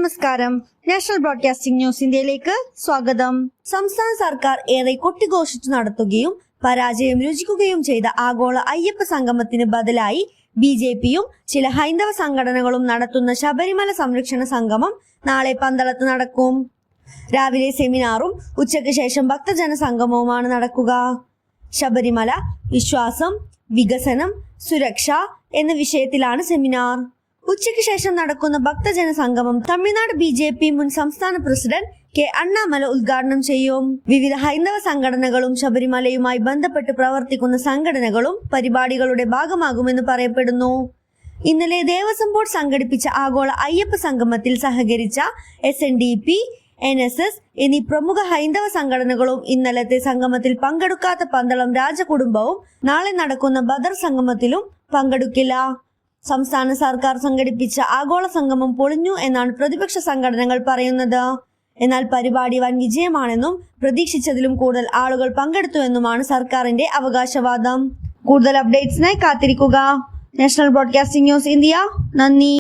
നമസ്കാരം. National broadcasting news ഇന്ത്യയിലേക്ക് സ്വാഗതം. സംസ്ഥാന സർക്കാർ ഏറെ കൊട്ടിഘോഷിച്ചു നടത്തുകയും പരാജയം രുചിക്കുകയും ചെയ്ത ആഗോള അയ്യപ്പ സംഗമത്തിന് ബദലായി BJPയും ചില ഹൈന്ദവ സംഘടനകളും നടത്തുന്ന ശബരിമല സംരക്ഷണ സംഗമം നാളെ പന്തളത്ത് നടക്കും. രാവിലെ സെമിനാറും ഉച്ചയ്ക്ക് ശേഷം ഭക്തജന സംഗമവുമാണ് നടക്കുക. ശബരിമല, വിശ്വാസം, വികസനം, സുരക്ഷ എന്ന വിഷയത്തിലാണ് സെമിനാർ. ഉച്ചയ്ക്ക് ശേഷം നടക്കുന്ന ഭക്തജന സംഗമം തമിഴ്നാട് BJP മുൻ സംസ്ഥാന പ്രസിഡന്റ് K. അണ്ണാമല ഉദ്ഘാടനം ചെയ്യും. വിവിധ ഹൈന്ദവ സംഘടനകളും ശബരിമലയുമായി ബന്ധപ്പെട്ട് പ്രവർത്തിക്കുന്ന സംഘടനകളും പരിപാടികളുടെ ഭാഗമാകുമെന്ന് പറയപ്പെടുന്നു. ഇന്നലെ ദേവസ്വം ബോർഡ് സംഘടിപ്പിച്ച ആഗോള അയ്യപ്പ സംഗമത്തിൽ സഹകരിച്ച SNDP, NSS എന്നീ പ്രമുഖ ഹൈന്ദവ സംഘടനകളും ഇന്നലത്തെ സംഗമത്തിൽ പങ്കെടുക്കാത്ത പന്തളം രാജകുടുംബവും നാളെ നടക്കുന്ന ബദർ സംഗമത്തിലും പങ്കെടുക്കില്ല. സംസ്ഥാന സർക്കാർ സംഘടിപ്പിച്ച ആഗോള സംഗമം പൊളിഞ്ഞു എന്നാണ് പ്രതിപക്ഷ സംഘടനകൾ പറയുന്നത്. എന്നാൽ പരിപാടി വൻ വിജയമാണെന്നും പ്രതീക്ഷിച്ചതിലും കൂടുതൽ ആളുകൾ പങ്കെടുത്തുവെന്നുമാണ് സർക്കാരിന്റെ അവകാശവാദം. കൂടുതൽ അപ്ഡേറ്റ്സിനായി കാത്തിരിക്കുക. National broadcasting news India. നന്ദി.